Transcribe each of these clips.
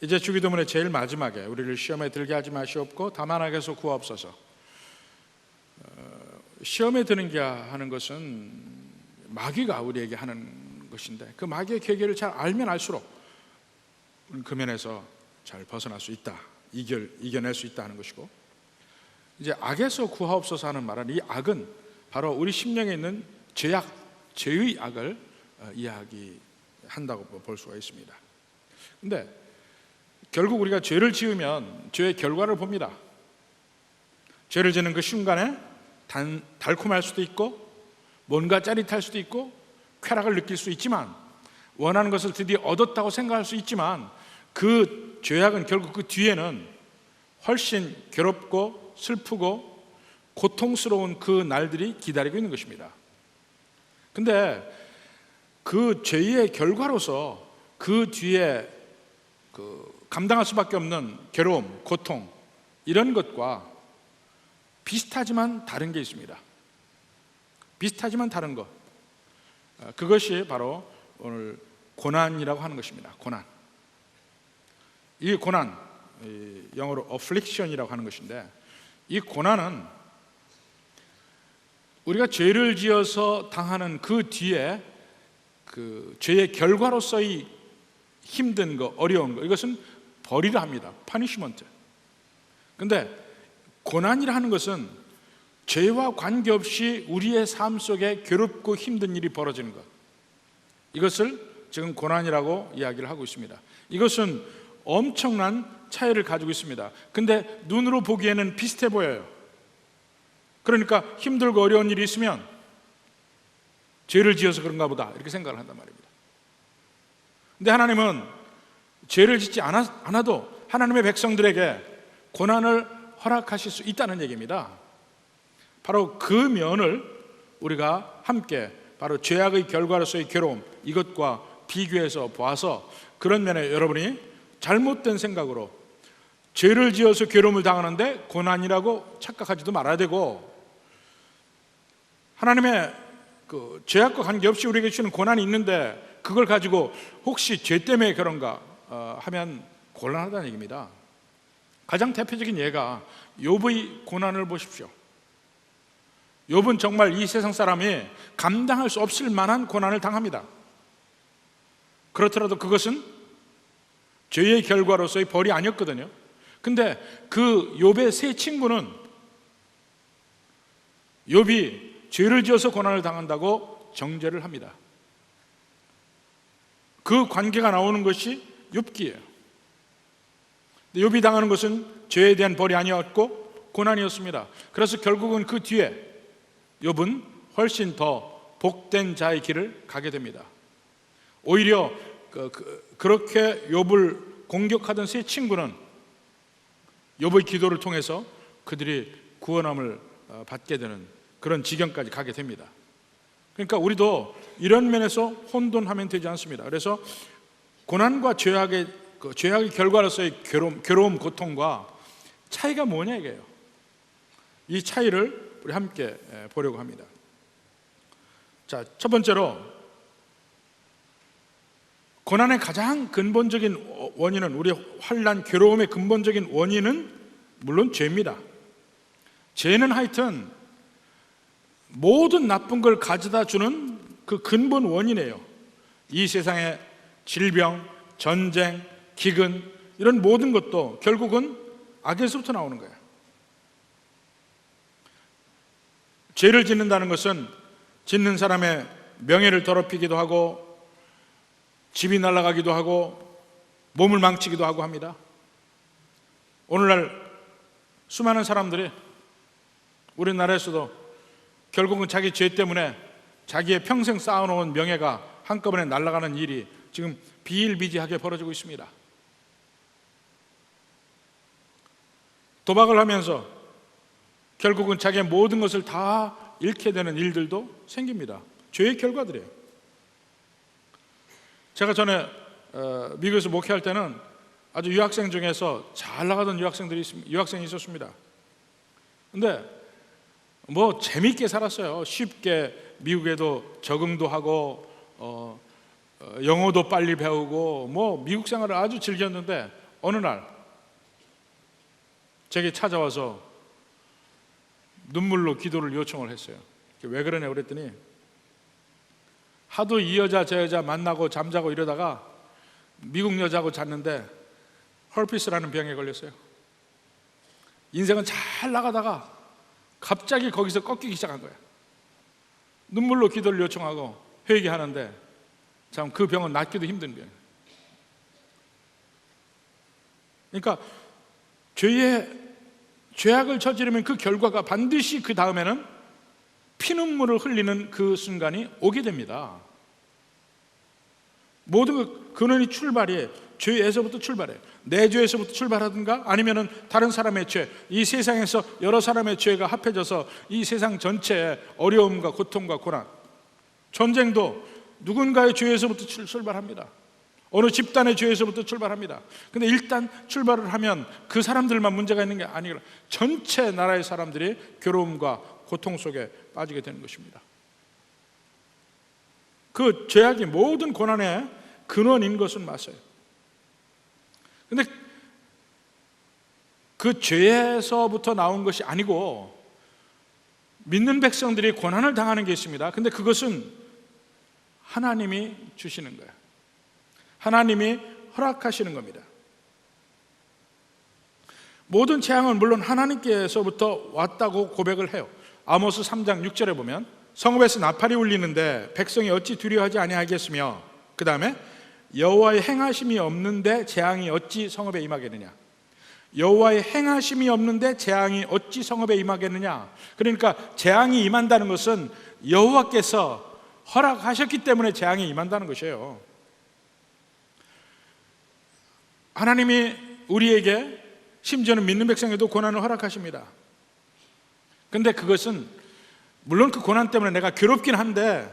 이제 주기도문의 제일 마지막에 우리를 시험에 들게 하지 마시옵고 다만 악에서 구하옵소서. 시험에 드는 게 하는 것은 마귀가 우리에게 하는 것인데 그 마귀의 계계를 잘 알면 알수록 그 면에서 잘 벗어날 수 있다, 이겨낼 수 있다 하는 것이고, 이제 악에서 구하옵소서 하는 말은 이 악은 바로 우리 심령에 있는 죄악, 죄의 악을 이야기한다고 볼 수가 있습니다. 근데 결국 우리가 죄를 지으면 죄의 결과를 봅니다. 죄를 짓는 그 순간에 달콤할 수도 있고 뭔가 짜릿할 수도 있고 쾌락을 느낄 수 있지만, 원하는 것을 드디어 얻었다고 생각할 수 있지만, 그 죄악은 결국 그 뒤에는 훨씬 괴롭고 슬프고 고통스러운 그 날들이 기다리고 있는 것입니다. 근데 그 죄의 결과로서 그 뒤에 감당할 수밖에 없는 괴로움, 고통, 이런 것과 비슷하지만 다른 게 있습니다. 비슷하지만 다른 것, 그것이 바로 오늘 고난이라고 하는 것입니다. 고난. 이 고난, 영어로 affliction이라고 하는 것인데, 이 고난은 우리가 죄를 지어서 당하는 그 뒤에 그 죄의 결과로서의 힘든 거, 어려운 거, 이것은 벌이라 합니다. punishment. 근데 고난이라 하는 것은 죄와 관계없이 우리의 삶 속에 괴롭고 힘든 일이 벌어지는 것, 이것을 지금 고난이라고 이야기를 하고 있습니다. 이것은 엄청난 차이를 가지고 있습니다. 근데 눈으로 보기에는 비슷해 보여요. 그러니까 힘들고 어려운 일이 있으면 죄를 지어서 그런가 보다 이렇게 생각을 한단 말입니다. 근데 하나님은 죄를 짓지 않아도 하나님의 백성들에게 고난을 허락하실 수 있다는 얘기입니다. 바로 그 면을 우리가 함께 바로 죄악의 결과로서의 괴로움, 이것과 비교해서 보아서 그런 면에 여러분이 잘못된 생각으로 죄를 지어서 괴로움을 당하는데 고난이라고 착각하지도 말아야 되고, 하나님의 그 죄악과 관계없이 우리에게 주는 고난이 있는데 그걸 가지고 혹시 죄 때문에 그런가 하면 곤란하다는 얘기입니다. 가장 대표적인 예가 욥의 고난을 보십시오. 욥은 정말 이 세상 사람이 감당할 수 없을 만한 고난을 당합니다. 그렇더라도 그것은 죄의 결과로서의 벌이 아니었거든요. 근데 그 욥의 세 친구는 욥이 죄를 지어서 고난을 당한다고 정죄를 합니다. 그 관계가 나오는 것이 욥기예요. 욥이 당하는 것은 죄에 대한 벌이 아니었고 고난이었습니다. 그래서 결국은 그 뒤에 욥은 훨씬 더 복된 자의 길을 가게 됩니다. 오히려 그렇게 욥을 공격하던 세 친구는 욥의 기도를 통해서 그들이 구원함을 받게 되는 그런 지경까지 가게 됩니다. 그러니까 우리도 이런 면에서 혼돈하면 되지 않습니다. 그래서 고난과 죄악의 결과로서의 괴로움, 고통과 차이가 뭐냐 이게요. 이 차이를 우리 함께 보려고 합니다. 자, 첫 번째로 고난의 가장 근본적인 원인은, 우리 환난, 괴로움의 근본적인 원인은 물론 죄입니다. 죄는 하여튼 모든 나쁜 걸 가져다 주는 그 근본 원인이에요. 이 세상의 질병, 전쟁, 기근, 이런 모든 것도 결국은 악에서부터 나오는 거예요. 죄를 짓는다는 것은 짓는 사람의 명예를 더럽히기도 하고 집이 날아가기도 하고 몸을 망치기도 하고 합니다. 오늘날 수많은 사람들이 우리나라에서도 결국은 자기 죄 때문에 자기의 평생 쌓아놓은 명예가 한꺼번에 날아가는 일이 지금 비일비재하게 벌어지고 있습니다. 도박을 하면서 결국은 자기의 모든 것을 다 잃게 되는 일들도 생깁니다. 죄의 결과들이에요. 제가 전에 미국에서 목회할 때는 아주 유학생 중에서 잘 나가던 유학생이 있었습니다. 근데 뭐 재밌게 살았어요. 쉽게 미국에도 적응도 하고 영어도 빨리 배우고 뭐 미국 생활을 아주 즐겼는데 어느 날 제게 찾아와서 눈물로 기도를 요청을 했어요. 왜 그러냐 그랬더니 하도 이 여자 저 여자 만나고 잠자고 이러다가 미국 여자하고 잤는데 헐피스라는 병에 걸렸어요. 인생은 잘 나가다가 갑자기 거기서 꺾이기 시작한 거야. 눈물로 기도를 요청하고 회개하는데 참 그 병은 낫기도 힘든 병이에요. 그러니까 죄악을 저지르면 그 결과가 반드시 그 다음에는 피눈물을 흘리는 그 순간이 오게 됩니다. 모든 근원이 출발이 죄에서부터 출발해요. 내 죄에서부터 출발하든가 아니면은 다른 사람의 죄, 이 세상에서 여러 사람의 죄가 합해져서 이 세상 전체의 어려움과 고통과 고난, 전쟁도 누군가의 죄에서부터 출발합니다. 어느 집단의 죄에서부터 출발합니다. 근데 일단 출발을 하면 그 사람들만 문제가 있는 게 아니라 전체 나라의 사람들이 괴로움과 고통 속에 빠지게 되는 것입니다. 그 죄악이 모든 고난의 근원인 것은 맞아요. 근데 그 죄에서부터 나온 것이 아니고 믿는 백성들이 고난을 당하는 게 있습니다. 근데 그것은 하나님이 주시는 거예요. 하나님이 허락하시는 겁니다. 모든 재앙은 물론 하나님께서부터 왔다고 고백을 해요. 아모스 3장 6절에 보면 성읍에서 나팔이 울리는데 백성이 어찌 두려워하지 아니하겠으며, 그 다음에 여호와의 행하심이 없는데 재앙이 어찌 성읍에 임하겠느냐. 여호와의 행하심이 없는데 재앙이 어찌 성읍에 임하겠느냐. 그러니까 재앙이 임한다는 것은 여호와께서 허락하셨기 때문에 재앙이 임한다는 것이에요. 하나님이 우리에게 심지어는 믿는 백성에도 고난을 허락하십니다. 그런데 그것은 물론 그 고난 때문에 내가 괴롭긴 한데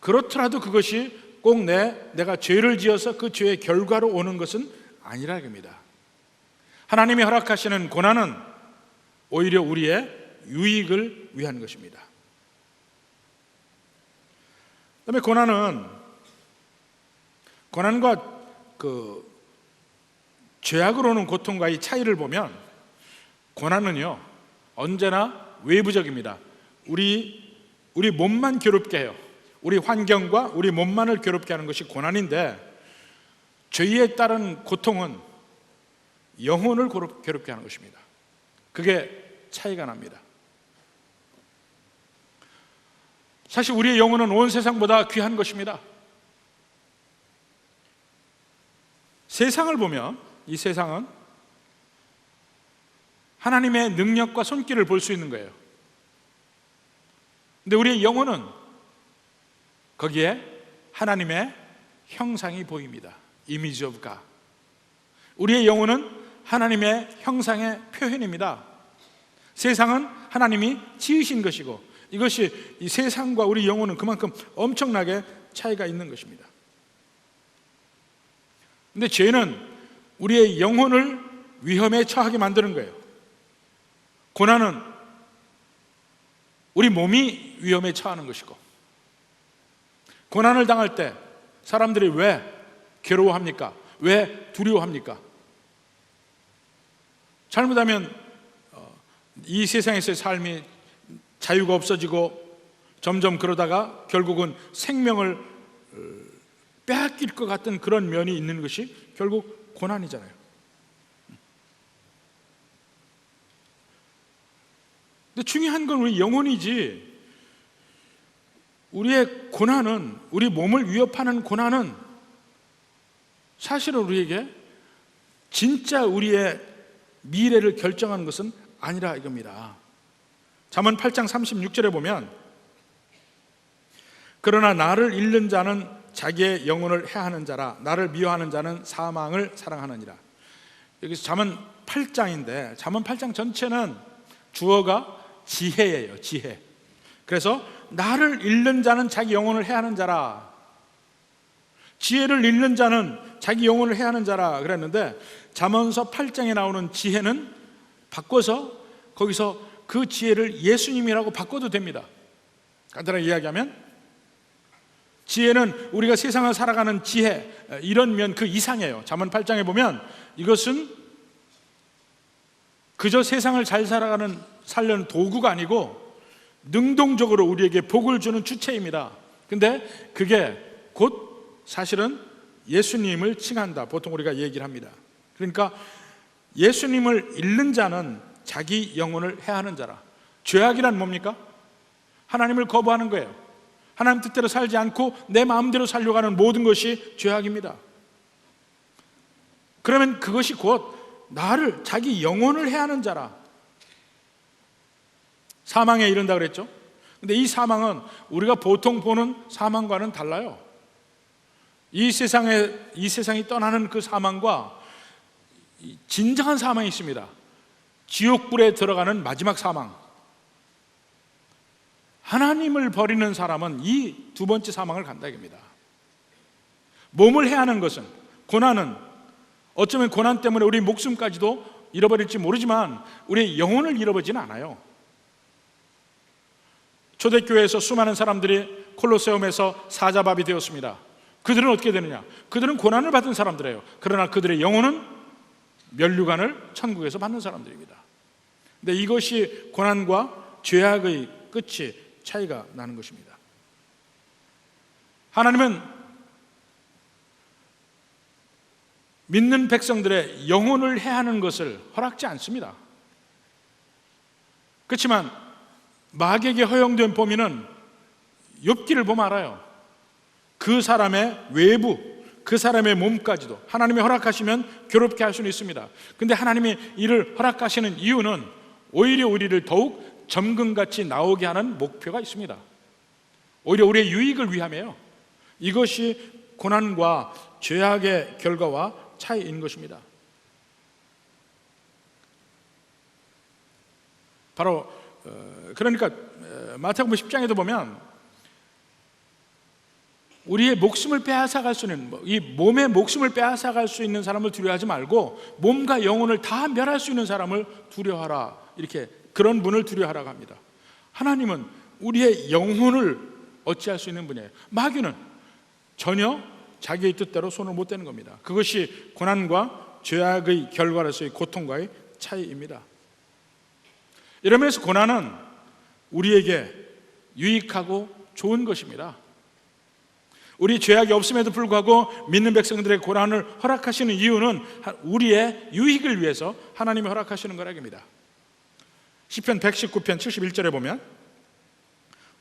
그렇더라도 그것이 꼭 내가 죄를 지어서 그 죄의 결과로 오는 것은 아니라 겁니다. 하나님이 허락하시는 고난은 오히려 우리의 유익을 위한 것입니다. 그다음에 고난과 그 죄악으로 오는 고통과의 차이를 보면 고난은요 언제나 외부적입니다. 우리 몸만 괴롭게 해요. 우리 환경과 우리 몸만을 괴롭게 하는 것이 고난인데, 죄에 따른 고통은 영혼을 괴롭게 하는 것입니다. 그게 차이가 납니다. 사실 우리의 영혼은 온 세상보다 귀한 것입니다. 세상을 보면 이 세상은 하나님의 능력과 손길을 볼 수 있는 거예요. 근데 우리의 영혼은 거기에 하나님의 형상이 보입니다. Image of God. 우리의 영혼은 하나님의 형상의 표현입니다. 세상은 하나님이 지으신 것이고, 이것이 이 세상과 우리 영혼은 그만큼 엄청나게 차이가 있는 것입니다. 근데 죄는 우리의 영혼을 위험에 처하게 만드는 거예요. 고난은 우리 몸이 위험에 처하는 것이고, 고난을 당할 때 사람들이 왜 괴로워합니까? 왜 두려워합니까? 잘못하면 이 세상에서의 삶이 자유가 없어지고 점점 그러다가 결국은 생명을 빼앗길 것 같은 그런 면이 있는 것이 결국 고난이잖아요. 근데 중요한 건 우리 영혼이지, 우리의 고난은, 우리 몸을 위협하는 고난은 사실은 우리에게 진짜 우리의 미래를 결정하는 것은 아니라 이겁니다. 잠언 8장 36절에 보면 그러나 나를 잃는 자는 자기의 영혼을 해하는 자라, 나를 미워하는 자는 사망을 사랑하느니라. 여기서 잠언 8장인데 잠언 8장 전체는 주어가 지혜예요. 지혜. 그래서 나를 잃는 자는 자기 영혼을 해하는 자라, 지혜를 잃는 자는 자기 영혼을 해하는 자라 그랬는데, 잠언서 8장에 나오는 지혜는 바꿔서 거기서 그 지혜를 예수님이라고 바꿔도 됩니다. 간단하게 이야기하면 지혜는 우리가 세상을 살아가는 지혜, 이런 면 그 이상이에요. 잠언 8장에 보면 이것은 그저 세상을 잘 살려는 도구가 아니고 능동적으로 우리에게 복을 주는 주체입니다. 근데 그게 곧 사실은 예수님을 칭한다, 보통 우리가 얘기를 합니다. 그러니까 예수님을 잃는 자는 자기 영혼을 해하는 자라. 죄악이란 뭡니까? 하나님을 거부하는 거예요. 하나님 뜻대로 살지 않고 내 마음대로 살려고 하는 모든 것이 죄악입니다. 그러면 그것이 곧 나를, 자기 영혼을 해하는 자라. 사망에 이른다 그랬죠. 근데 이 사망은 우리가 보통 보는 사망과는 달라요. 이 세상이 떠나는 그 사망과 진정한 사망이 있습니다. 지옥불에 들어가는 마지막 사망. 하나님을 버리는 사람은 이 두 번째 사망을 간다 이겁니다. 몸을 해하는 것은, 고난은 어쩌면 고난 때문에 우리 목숨까지도 잃어버릴지 모르지만 우리의 영혼을 잃어버리지는 않아요. 초대교회에서 수많은 사람들이 콜로세움에서 사자밥이 되었습니다. 그들은 어떻게 되느냐? 그들은 고난을 받은 사람들이에요. 그러나 그들의 영혼은 면류관을 천국에서 받는 사람들입니다. 근데 이것이 고난과 죄악의 끝이 차이가 나는 것입니다. 하나님은 믿는 백성들의 영혼을 해하는 것을 허락지 않습니다. 그렇지만 마귀에게 허용된 범위는 욥기를 보면 알아요. 그 사람의 외부, 그 사람의 몸까지도 하나님이 허락하시면 괴롭게 할 수는 있습니다. 근데 하나님이 이를 허락하시는 이유는 오히려 우리를 더욱 점금같이 나오게 하는 목표가 있습니다. 오히려 우리의 유익을 위함이에요. 이것이 고난과 죄악의 결과와 차이인 것입니다. 바로 그러니까 마태복음 10장에도 보면 우리의 목숨을 빼앗아갈 수 있는, 이 몸의 목숨을 빼앗아갈 수 있는 사람을 두려워하지 말고 몸과 영혼을 다 멸할 수 있는 사람을 두려워하라, 이렇게 그런 분을 두려워하라고 합니다. 하나님은 우리의 영혼을 어찌할 수 있는 분이에요. 마귀는 전혀 자기의 뜻대로 손을 못 대는 겁니다. 그것이 고난과 죄악의 결과로서의 고통과의 차이입니다. 이러면서 고난은 우리에게 유익하고 좋은 것입니다. 우리 죄악이 없음에도 불구하고 믿는 백성들의 고난을 허락하시는 이유는 우리의 유익을 위해서 하나님이 허락하시는 거라입니다. 시편 119편 71절에 보면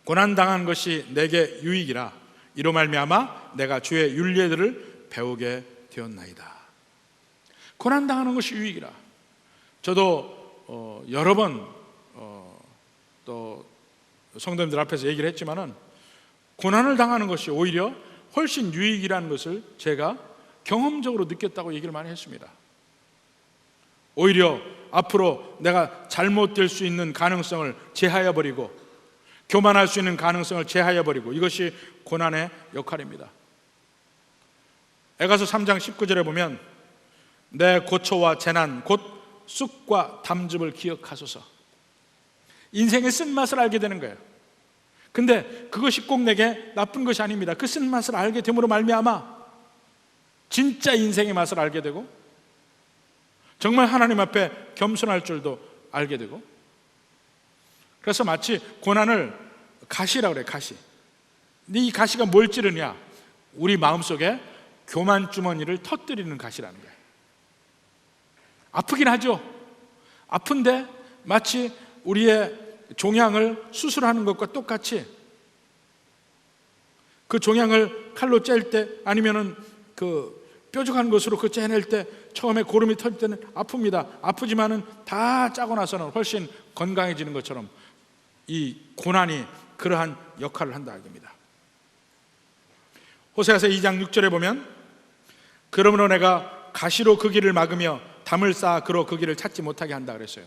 고난당한 것이 내게 유익이라 이로 말미암아 내가 주의 율례들을 배우게 되었나이다. 고난당하는 것이 유익이라. 저도 여러 번 또 성도님들 앞에서 얘기를 했지만은 고난을 당하는 것이 오히려 훨씬 유익이라는 것을 제가 경험적으로 느꼈다고 얘기를 많이 했습니다. 오히려 앞으로 내가 잘못될 수 있는 가능성을 제하여 버리고 교만할 수 있는 가능성을 제하여 버리고, 이것이 고난의 역할입니다. 에가서 3장 19절에 보면 내 고초와 재난 곧 쑥과 담즙을 기억하소서. 인생의 쓴맛을 알게 되는 거예요. 근데 그것이 꼭 내게 나쁜 것이 아닙니다. 그 쓴맛을 알게 됨으로 말미암아 진짜 인생의 맛을 알게 되고 정말 하나님 앞에 겸손할 줄도 알게 되고, 그래서 마치 고난을 가시라고 그래요. 가시. 근데 이 가시가 뭘 찌르냐? 우리 마음속에 교만 주머니를 터뜨리는 가시라는 거예요. 아프긴 하죠. 아픈데 마치 우리의 종양을 수술하는 것과 똑같이 그 종양을 칼로 짤 때 아니면은 그 뾰족한 것으로 그 째낼 때 처음에 고름이 터질 때는 아픕니다. 아프지만은 다 짜고 나서는 훨씬 건강해지는 것처럼 이 고난이 그러한 역할을 한다 이겁니다. 호세아서 2장 6절에 보면 그러므로 내가 가시로 그 길을 막으며 담을 쌓아 그로 그 길을 찾지 못하게 한다 그랬어요.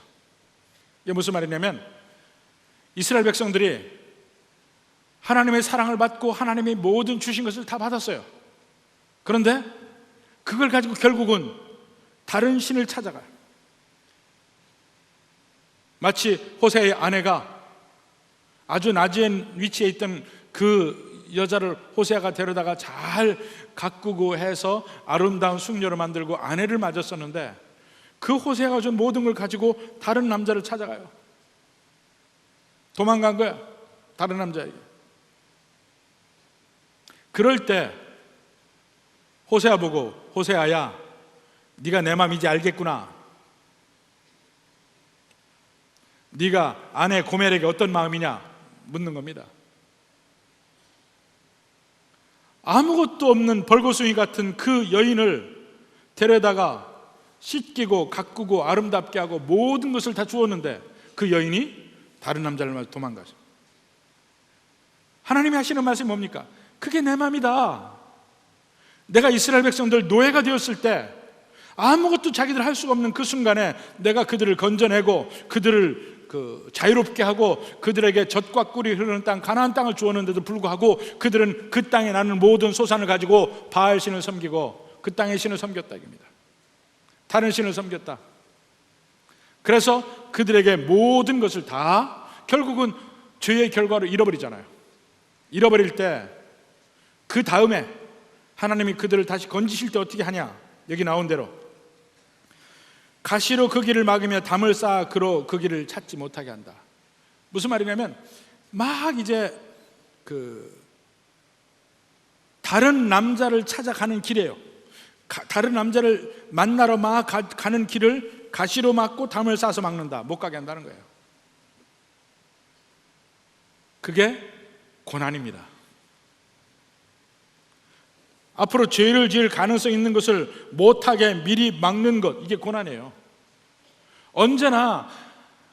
이게 무슨 말이냐면 이스라엘 백성들이 하나님의 사랑을 받고 하나님이 모든 주신 것을 다 받았어요. 그런데 그걸 가지고 결국은 다른 신을 찾아가요. 마치 호세의 아내가 아주 낮은 위치에 있던 그 여자를 호세아가 데려다가 잘 가꾸고 해서 아름다운 숙녀를 만들고 아내를 맞았었는데, 그 호세아가 준 모든 걸 가지고 다른 남자를 찾아가요. 도망간 거야, 다른 남자에게. 그럴 때 호세아 보고, 호세아야, 네가 내 마음 이제 알겠구나. 네가 아내 고멜에게 어떤 마음이냐 묻는 겁니다. 아무것도 없는 벌거숭이 같은 그 여인을 데려다가 씻기고 가꾸고 아름답게 하고 모든 것을 다 주었는데, 그 여인이 다른 남자를 맞아 도망가죠. 하나님이 하시는 말씀이 뭡니까? 그게 내 마음이다. 내가 이스라엘 백성들 노예가 되었을 때 아무것도 자기들 할 수가 없는 그 순간에 내가 그들을 건져내고 그들을 자유롭게 하고 그들에게 젖과 꿀이 흐르는 땅 가나안 땅을 주었는데도 불구하고 그들은 그 땅에 나는 모든 소산을 가지고 바알 신을 섬기고 그 땅의 신을 섬겼다 이겁니다. 다른 신을 섬겼다. 그래서 그들에게 모든 것을 다 결국은 죄의 결과로 잃어버리잖아요. 잃어버릴 때 그 다음에 하나님이 그들을 다시 건지실 때 어떻게 하냐? 여기 나온 대로 가시로 그 길을 막으며 담을 쌓아 그로 그 길을 찾지 못하게 한다. 무슨 말이냐면 막 이제 다른 남자를 찾아가는 길이에요. 다른 남자를 만나러 막 가는 길을 가시로 막고 담을 쌓아서 막는다. 못 가게 한다는 거예요. 그게 고난입니다. 앞으로 죄를 지을 가능성이 있는 것을 못하게 미리 막는 것, 이게 고난이에요. 언제나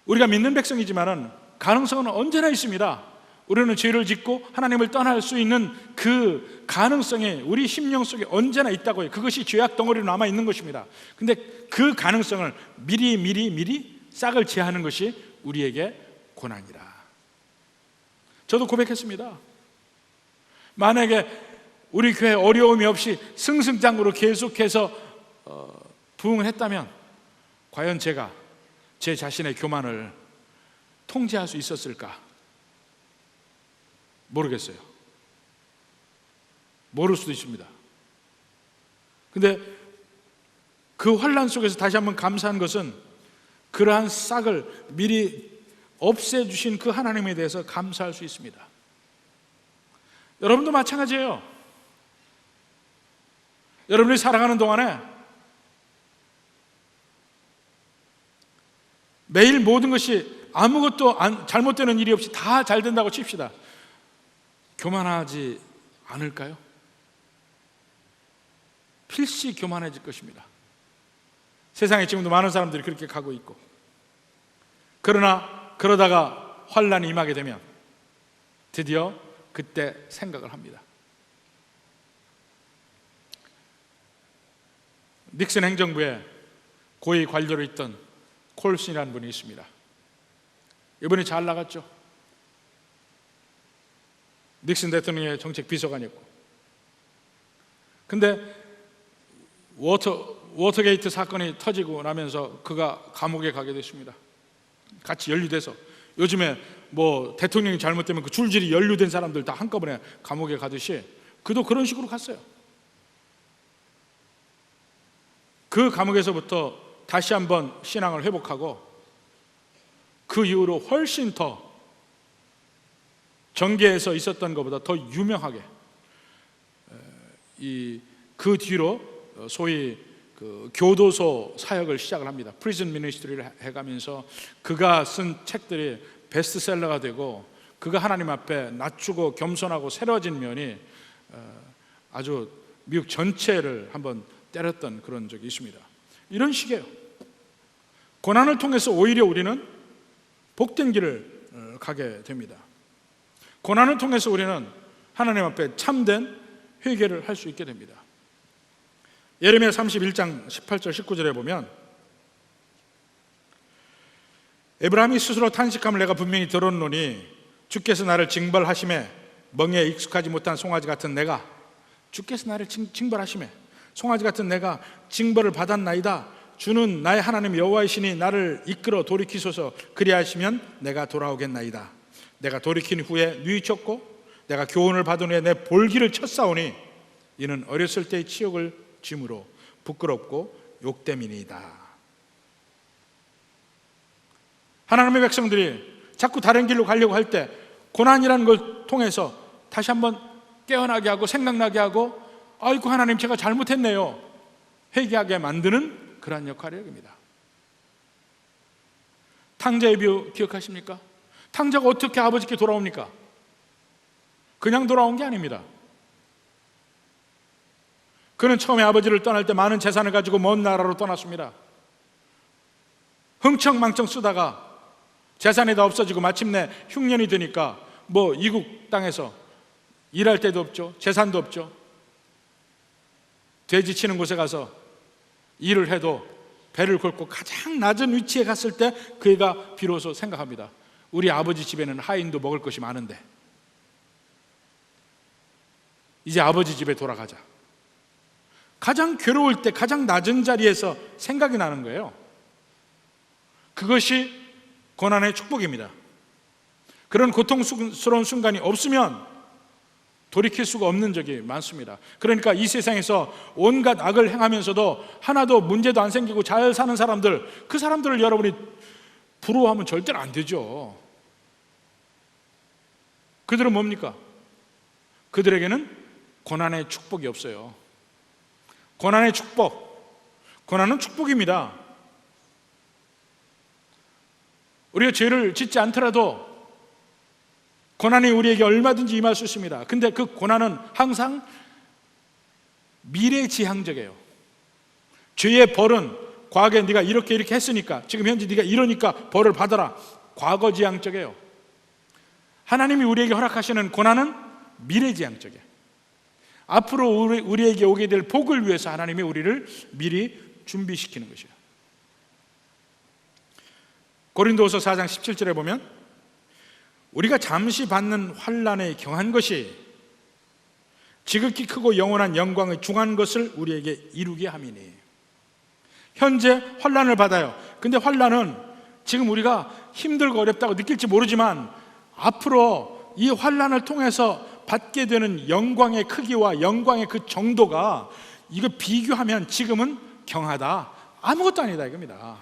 우리가 믿는 백성이지만은 가능성은 언제나 있습니다. 우리는 죄를 짓고 하나님을 떠날 수 있는 그 가능성이 우리 심령 속에 언제나 있다고 해요. 그것이 죄악 덩어리로 남아 있는 것입니다. 근데 그 가능성을 미리 싹을 제하는 것이 우리에게 고난이라. 저도 고백했습니다. 만약에 우리 교회 어려움이 없이 승승장구로 계속해서 부흥을 했다면 과연 제가 제 자신의 교만을 통제할 수 있었을까? 모르겠어요. 모를 수도 있습니다. 근데 그 환난 속에서 다시 한번 감사한 것은 그러한 싹을 미리 없애주신 그 하나님에 대해서 감사할 수 있습니다. 여러분도 마찬가지예요. 여러분이 살아가는 동안에 매일 모든 것이 아무것도 잘못되는 일이 없이 다 잘 된다고 칩시다. 교만하지 않을까요? 필시 교만해질 것입니다. 세상에 지금도 많은 사람들이 그렇게 가고 있고, 그러다가 환난이 임하게 되면 드디어 그때 생각을 합니다. 닉슨 행정부에 고위 관료로 있던 콜슨이라는 분이 있습니다. 이분이 잘 나갔죠. 닉슨 대통령의 정책 비서관이었고, 근데 워터게이트 사건이 터지고 나면서 그가 감옥에 가게 됐습니다. 같이 연루돼서, 요즘에 뭐 대통령이 잘못되면 그 줄줄이 연루된 사람들 다 한꺼번에 감옥에 가듯이 그도 그런 식으로 갔어요. 그 감옥에서부터 다시 한번 신앙을 회복하고 그 이후로 훨씬 더 정계에서 있었던 것보다 더 유명하게 그 뒤로 소위 그 교도소 사역을 시작을 합니다. 프리즌 미니스트리를 해가면서 그가 쓴 책들이 베스트셀러가 되고 그가 하나님 앞에 낮추고 겸손하고 새로워진 면이 아주 미국 전체를 한번 때렸던 그런 적이 있습니다. 이런 식이에요. 고난을 통해서 오히려 우리는 복된 길을 가게 됩니다. 고난을 통해서 우리는 하나님 앞에 참된 회개를 할 수 있게 됩니다. 예레미야 31장 18절 19절에 보면 에브라임이 스스로 탄식함을 내가 분명히 들었노니 주께서 나를 징벌하심에 멍에 익숙하지 못한 송아지 같은 내가, 주께서 나를 징벌하심에 송아지 같은 내가 징벌을 받았나이다. 주는 나의 하나님 여호와이시니 나를 이끌어 돌이키소서. 그리하시면 내가 돌아오겠나이다. 내가 돌이킨 후에 뉘우쳤고 내가 교훈을 받은 후에 내 볼기를 쳤사오니 이는 어렸을 때의 치욕을 짐으로 부끄럽고 욕됨이니이다. 하나님의 백성들이 자꾸 다른 길로 가려고 할 때 고난이라는 걸 통해서 다시 한번 깨어나게 하고 생각나게 하고, 아이고 하나님 제가 잘못했네요, 회개하게 만드는 그러한 역할을 합니다. 탕자의 비유 기억하십니까? 탕자가 어떻게 아버지께 돌아옵니까? 그냥 돌아온 게 아닙니다. 그는 처음에 아버지를 떠날 때 많은 재산을 가지고 먼 나라로 떠났습니다. 흥청망청 쓰다가 재산이 다 없어지고 마침내 흉년이 되니까 뭐 이국 땅에서 일할 데도 없죠, 재산도 없죠. 돼지 치는 곳에 가서 일을 해도 배를 긁고 가장 낮은 위치에 갔을 때 그가 비로소 생각합니다. 우리 아버지 집에는 하인도 먹을 것이 많은데 이제 아버지 집에 돌아가자. 가장 괴로울 때 가장 낮은 자리에서 생각이 나는 거예요. 그것이 고난의 축복입니다. 그런 고통스러운 순간이 없으면 돌이킬 수가 없는 적이 많습니다. 그러니까 이 세상에서 온갖 악을 행하면서도 하나도 문제도 안 생기고 잘 사는 사람들, 그 사람들을 여러분이 부러워하면 절대로 안 되죠. 그들은 뭡니까? 그들에게는 고난의 축복이 없어요. 고난의 축복, 고난은 축복입니다. 우리가 죄를 짓지 않더라도 고난이 우리에게 얼마든지 임할 수 있습니다. 근데 그 고난은 항상 미래지향적이에요. 죄의 벌은 과거에 네가 이렇게 했으니까, 지금 현재 네가 이러니까 벌을 받아라, 과거지향적이에요. 하나님이 우리에게 허락하시는 고난은 미래지향적이에요. 앞으로 우리에게 오게 될 복을 위해서 하나님이 우리를 미리 준비시키는 것이에요. 고린도후서 4장 17절에 보면 우리가 잠시 받는 환난에 경한 것이 지극히 크고 영원한 영광의 중한 것을 우리에게 이루게 함이니. 현재 환난을 받아요. 근데 환난은 지금 우리가 힘들고 어렵다고 느낄지 모르지만 앞으로 이 환난을 통해서 받게 되는 영광의 크기와 영광의 그 정도가, 이거 비교하면 지금은 경하다, 아무것도 아니다 이겁니다.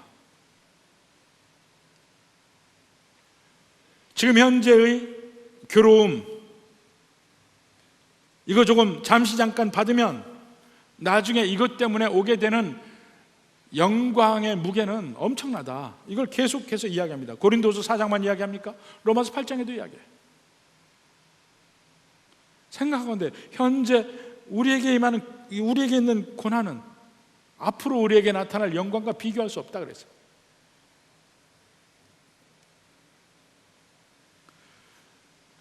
지금 현재의 괴로움, 이거 조금 잠깐 받으면 나중에 이것 때문에 오게 되는 영광의 무게는 엄청나다. 이걸 계속해서 이야기합니다. 고린도서 4장만 이야기합니까? 로마서 8장에도 이야기해요. 생각하건대 현재 우리에게 있는 고난은 앞으로 우리에게 나타날 영광과 비교할 수 없다 그랬어요.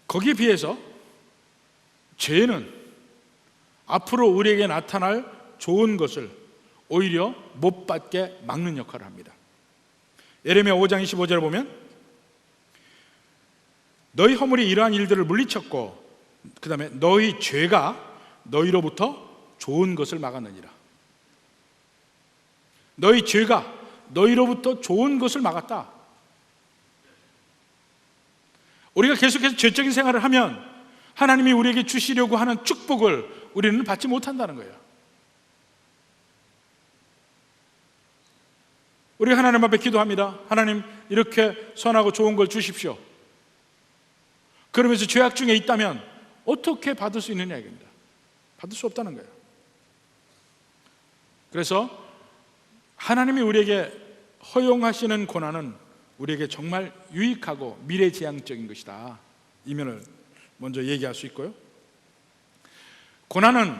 거기에 비해서 죄는 앞으로 우리에게 나타날 좋은 것을 오히려 못 받게 막는 역할을 합니다. 예레미야 5장 25절에 보면 너희 허물이 이러한 일들을 물리쳤고 그 다음에 너희 죄가 너희로부터 좋은 것을 막았느니라. 너희 죄가 너희로부터 좋은 것을 막았다. 우리가 계속해서 죄적인 생활을 하면 하나님이 우리에게 주시려고 하는 축복을 우리는 받지 못한다는 거예요. 우리가 하나님 앞에 기도합니다. 하나님 이렇게 선하고 좋은 걸 주십시오. 그러면서 죄악 중에 있다면 어떻게 받을 수 있느냐 이겁니다. 받을 수 없다는 거예요. 그래서 하나님이 우리에게 허용하시는 고난은 우리에게 정말 유익하고 미래지향적인 것이다. 이 면을 먼저 얘기할 수 있고요. 고난을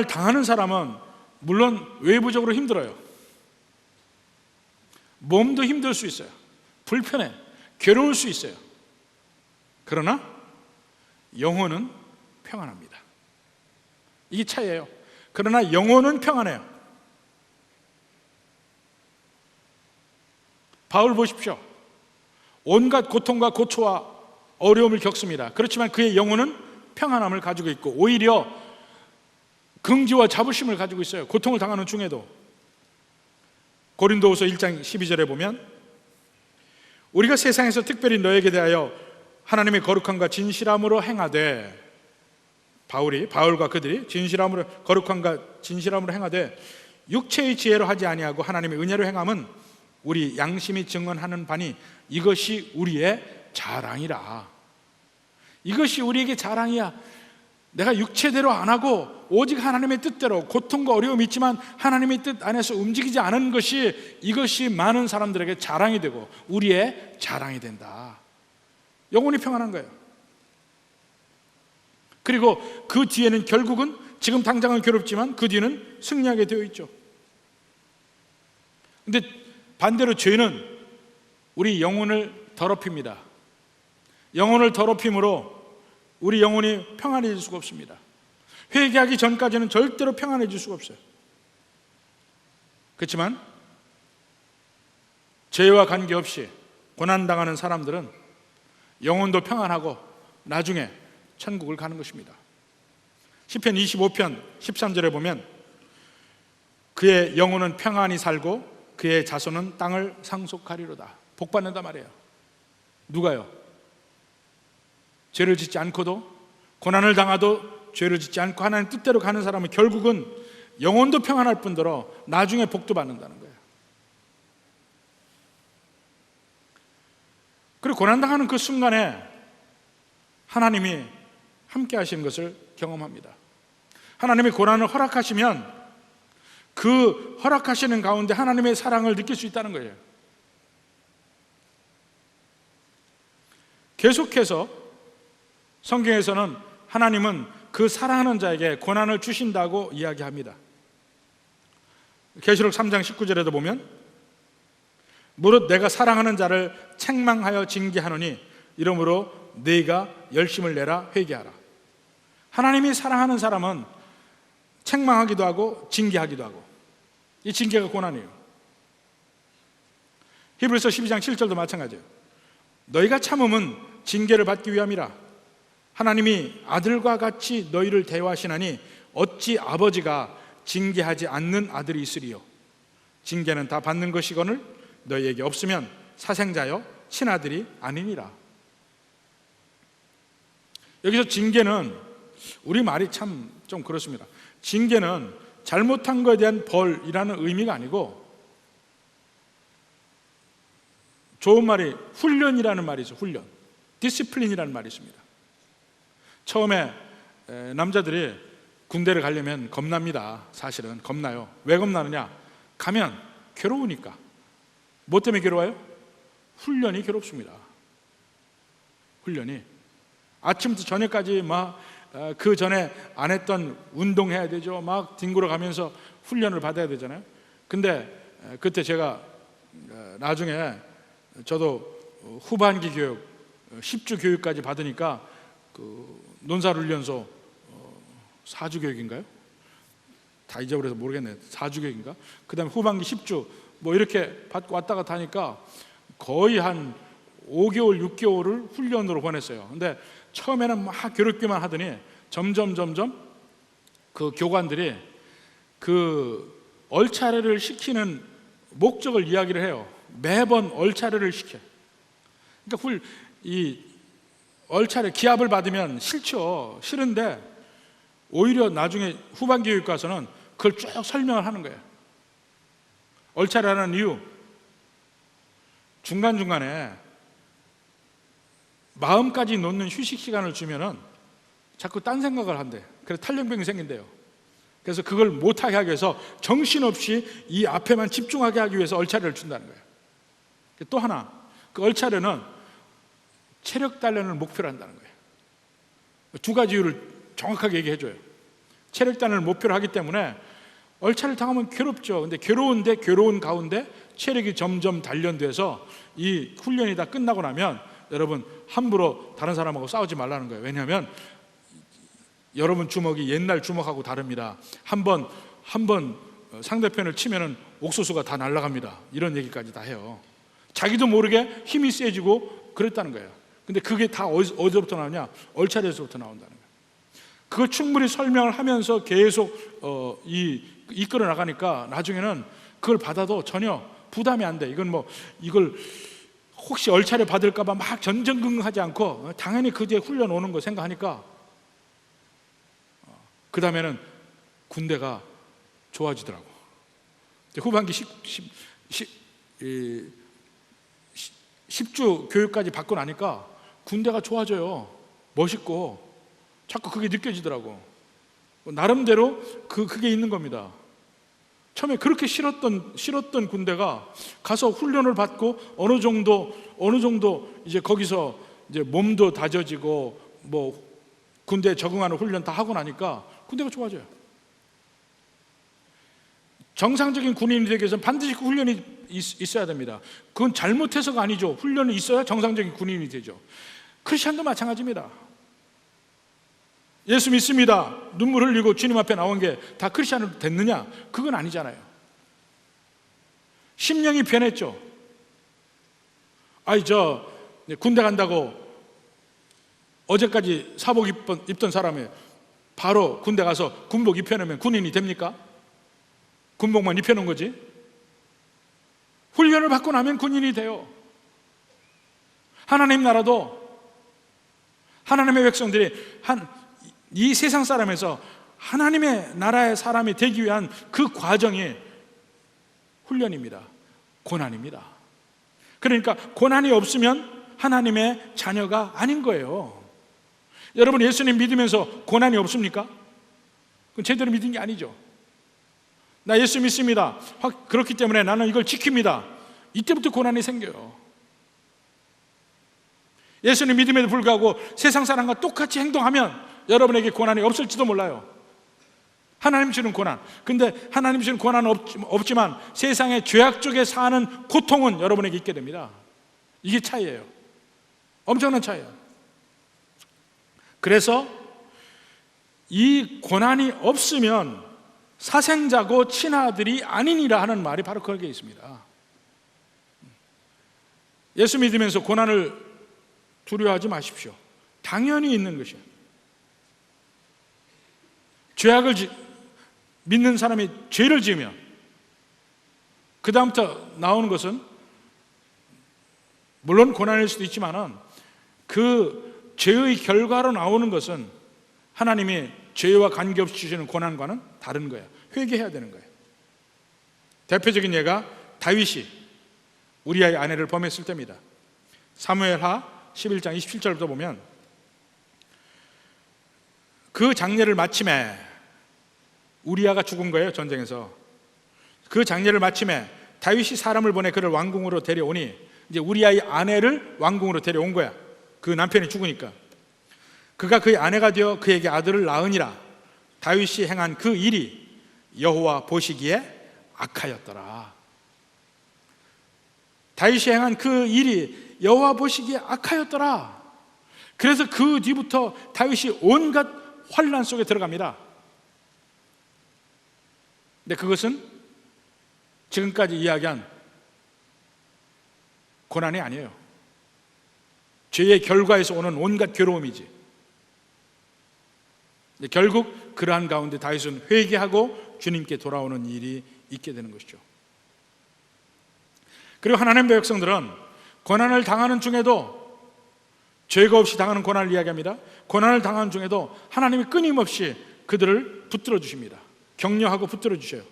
당하는 사람은 물론 외부적으로 힘들어요. 몸도 힘들 수 있어요. 불편해, 괴로울 수 있어요. 그러나 영혼은 평안합니다. 이게 차이예요. 그러나 영혼은 평안해요. 바울 보십시오. 온갖 고통과 고초와 어려움을 겪습니다. 그렇지만 그의 영혼은 평안함을 가지고 있고 오히려 긍지와 자부심을 가지고 있어요. 고통을 당하는 중에도. 고린도후서 1장 12절에 보면 우리가 세상에서 특별히 너에게 대하여 하나님의 거룩함과 진실함으로 행하되, 바울과 그들이 거룩함과 진실함으로 행하되 육체의 지혜로 하지 아니하고 하나님의 은혜로 행함은 우리 양심이 증언하는 바니 이것이 우리의 자랑이라. 이것이 우리에게 자랑이야. 내가 육체대로 안 하고 오직 하나님의 뜻대로, 고통과 어려움이 있지만 하나님의 뜻 안에서 움직이지 않은 것이, 이것이 많은 사람들에게 자랑이 되고 우리의 자랑이 된다. 영혼이 평안한 거예요. 그리고 그 뒤에는 결국은, 지금 당장은 괴롭지만 그 뒤는 승리하게 되어 있죠. 근데 반대로 죄는 우리 영혼을 더럽힙니다. 영혼을 더럽힘으로 우리 영혼이 평안해질 수가 없습니다. 회개하기 전까지는 절대로 평안해질 수가 없어요. 그렇지만 죄와 관계없이 고난당하는 사람들은 영혼도 평안하고 나중에 천국을 가는 것입니다. 시편 25편 13절에 보면 그의 영혼은 평안히 살고 그의 자손은 땅을 상속하리로다. 복받는다 말이에요. 누가요? 죄를 짓지 않고도, 고난을 당하도 죄를 짓지 않고 하나님 뜻대로 가는 사람은 결국은 영혼도 평안할 뿐더러 나중에 복도 받는다는 거예요. 그리고 고난당하는 그 순간에 하나님이 함께 하시는 것을 경험합니다. 하나님이 고난을 허락하시면 그 허락하시는 가운데 하나님의 사랑을 느낄 수 있다는 거예요. 계속해서 성경에서는 하나님은 그 사랑하는 자에게 고난을 주신다고 이야기합니다. 계시록 3장 19절에도 보면 무릇 내가 사랑하는 자를 책망하여 징계하노니 이러므로 네가 열심을 내라 회개하라. 하나님이 사랑하는 사람은 책망하기도 하고 징계하기도 하고, 이 징계가 고난이에요. 히브리서 12장 7절도 마찬가지예요. 너희가 참음은 징계를 받기 위함이라. 하나님이 아들과 같이 너희를 대화하시나니 어찌 아버지가 징계하지 않는 아들이 있으리요. 징계는 다 받는 것이거늘 너희에게 없으면 사생자여 친아들이 아니니라. 여기서 징계는, 우리 말이 참 좀 그렇습니다. 징계는 잘못한 것에 대한 벌이라는 의미가 아니고, 좋은 말이 훈련이라는 말이 있어요. 훈련, 디시플린이라는 말이 있습니다. 처음에 남자들이 군대를 가려면 겁납니다. 사실은 겁나요. 왜 겁나느냐? 가면 괴로우니까. 뭐 때문에 괴로워요? 훈련이 괴롭습니다. 훈련이 아침부터 저녁까지 막 그 전에 안 했던 운동해야 되죠. 막 뒹굴어 가면서 훈련을 받아야 되잖아요. 근데 그때 제가 나중에 저도 후반기 교육, 10주 교육까지 받으니까 그 논사훈련소 4주 교육인가요? 다 잊어버려서 모르겠네요. 4주 교육인가? 그 다음에 후반기 10주 뭐 이렇게 받고 왔다 갔다 하니까 거의 한 5개월, 6개월을 훈련으로 보냈어요. 근데 처음에는 막 괴롭기만 하더니 점점 그 교관들이 그 얼차례를 시키는 목적을 이야기를 해요. 매번 얼차례를 시켜. 그러니까 이 얼차례 기합을 받으면 싫은데 오히려 나중에 후반기 교육 가서는 그걸 쭉 설명을 하는 거예요. 얼차례라는 이유, 중간중간에 마음까지 놓는 휴식 시간을 주면은 자꾸 딴 생각을 한대. 그래서 탈령병이 생긴대요. 그래서 그걸 못하게 하기 위해서 정신없이 이 앞에만 집중하게 하기 위해서 얼차례를 준다는 거예요. 또 하나, 그 얼차례는 체력 단련을 목표로 한다는 거예요. 두 가지 이유를 정확하게 얘기해 줘요. 체력 단련을 목표로 하기 때문에 얼차례를 당하면 괴롭죠. 근데 괴로운 가운데 체력이 점점 단련돼서 이 훈련이 다 끝나고 나면 여러분 함부로 다른 사람하고 싸우지 말라는 거예요. 왜냐하면 여러분 주먹이 옛날 주먹하고 다릅니다. 한번 상대편을 치면은 옥수수가 다 날아갑니다. 이런 얘기까지 다 해요. 자기도 모르게 힘이 세지고 그랬다는 거예요. 근데 그게 다 어디서부터 나오냐? 얼차례에서부터 나온다는 거예요. 그걸 충분히 설명을 하면서 계속 이끌어 나가니까 나중에는 그걸 받아도 전혀 부담이 안 돼. 이건 뭐 이걸 혹시 얼차려 받을까 봐 막 전전긍긍하지 않고 당연히 그 뒤에 훈련 오는 거 생각하니까 그 다음에는 군대가 좋아지더라고. 후반기 10주 교육까지 받고 나니까 군대가 좋아져요. 멋있고 자꾸 그게 느껴지더라고. 나름대로 그게 있는 겁니다. 처음에 그렇게 싫었던 군대가 가서 훈련을 받고 어느 정도 이제 거기서 이제 몸도 다져지고 뭐 군대에 적응하는 훈련 다 하고 나니까 군대가 좋아져요. 정상적인 군인이 되기 위해서는 반드시 그 훈련이 있어야 됩니다. 그건 잘못해서가 아니죠. 훈련이 있어야 정상적인 군인이 되죠. 크리스천도 마찬가지입니다. 예수 믿습니다. 눈물 흘리고 주님 앞에 나온 게 다 크리스천으로 됐느냐? 그건 아니잖아요. 심령이 변했죠. 저 군대 간다고 어제까지 사복 입던 사람이 바로 군대 가서 군복 입혀놓으면 군인이 됩니까? 군복만 입혀놓은 거지. 훈련을 받고 나면 군인이 돼요. 하나님 나라도 하나님의 백성들이 이 세상 사람에서 하나님의 나라의 사람이 되기 위한 그 과정이 훈련입니다. 고난입니다. 그러니까 고난이 없으면 하나님의 자녀가 아닌 거예요. 여러분 예수님 믿으면서 고난이 없습니까? 그건 제대로 믿은 게 아니죠. 나 예수 믿습니다. 그렇기 때문에 나는 이걸 지킵니다. 이때부터 고난이 생겨요. 예수님 믿음에도 불구하고 세상 사람과 똑같이 행동하면 여러분에게 고난이 없을지도 몰라요. 하나님 주는 고난. 근데 하나님 주는 고난은 없지만 세상의 죄악 쪽에 사는 고통은 여러분에게 있게 됩니다. 이게 차이예요. 엄청난 차이예요. 그래서 이 고난이 없으면 사생자고 친아들이 아니니라 하는 말이 바로 거기에 있습니다. 예수 믿으면서 고난을 두려워하지 마십시오. 당연히 있는 것이에요. 죄악을 믿는 사람이 죄를 지으면 그 다음부터 나오는 것은 물론 고난일 수도 있지만은 그 죄의 결과로 나오는 것은 하나님이 죄와 관계없이 주시는 고난과는 다른 거예요. 회개해야 되는 거예요. 대표적인 예가 다윗이 우리아의 아내를 범했을 때입니다. 사무엘하 11장 27절부터 보면 그 장례를 마침에 우리아가 죽은 거예요. 전쟁에서. 그 장례를 마침에 다윗이 사람을 보내 그를 왕궁으로 데려오니 이제 우리아의 아내를 왕궁으로 데려온 거야. 그 남편이 죽으니까. 그가 그의 아내가 되어 그에게 아들을 낳으니라. 다윗이 행한 그 일이 여호와 보시기에 악하였더라. 다윗이 행한 그 일이 여호와 보시기에 악하였더라. 그래서 그 뒤부터 다윗이 온갖 환난 속에 들어갑니다. 근데 그것은 지금까지 이야기한 고난이 아니에요. 죄의 결과에서 오는 온갖 괴로움이지. 결국 그러한 가운데 다윗은 회개하고 주님께 돌아오는 일이 있게 되는 것이죠. 그리고 하나님의 백성들은 고난을 당하는 중에도 죄가 없이 당하는 고난을 이야기합니다. 고난을 당하는 중에도 하나님이 끊임없이 그들을 붙들어 주십니다. 격려하고 붙들어 주셔요.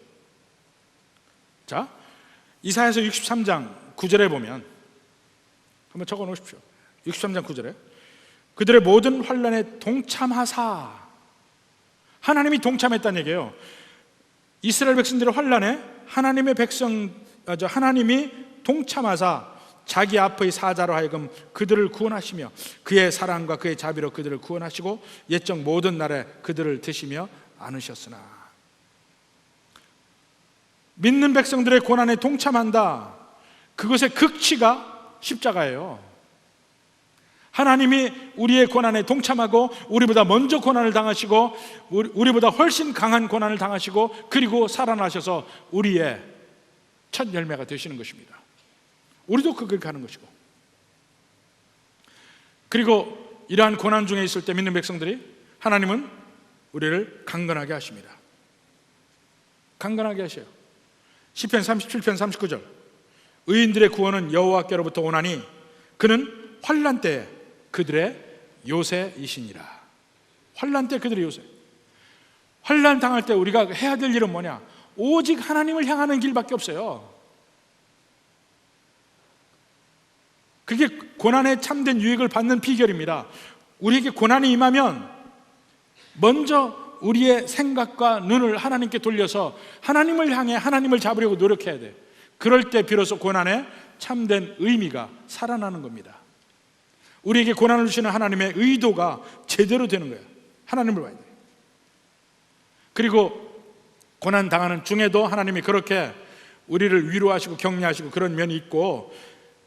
자, 이사야서 63장 9절에 보면 한번 적어 놓으십시오. 63장 9절에 그들의 모든 환난에 동참하사. 하나님이 동참했다는 얘기예요. 이스라엘 백성들의 환난에 하나님이 동참하사 자기 앞의 사자로 하여금 그들을 구원하시며 그의 사랑과 그의 자비로 그들을 구원하시고 옛적 모든 날에 그들을 드시며 안으셨으나. 믿는 백성들의 고난에 동참한다. 그것의 극치가 십자가예요. 하나님이 우리의 고난에 동참하고 우리보다 먼저 고난을 당하시고 우리보다 훨씬 강한 고난을 당하시고 그리고 살아나셔서 우리의 첫 열매가 되시는 것입니다. 우리도 그렇게 하는 것이고. 그리고 이러한 고난 중에 있을 때 믿는 백성들이 하나님은 우리를 강건하게 하십니다. 강건하게 하셔요. 시편 37편 39절 의인들의 구원은 여호와께로부터 오나니 그는 환난 때에 그들의 요새이시니라. 환난 때 그들의 요새. 환난 당할 때 우리가 해야 될 일은 뭐냐? 오직 하나님을 향하는 길밖에 없어요. 그게 고난에 참된 유익을 받는 비결입니다. 우리에게 고난이 임하면 먼저 우리의 생각과 눈을 하나님께 돌려서 하나님을 향해 하나님을 잡으려고 노력해야 돼. 그럴 때 비로소 고난에 참된 의미가 살아나는 겁니다. 우리에게 고난을 주시는 하나님의 의도가 제대로 되는 거예요. 하나님을 봐야 돼요. 그리고 고난 당하는 중에도 하나님이 그렇게 우리를 위로하시고 격려하시고 그런 면이 있고,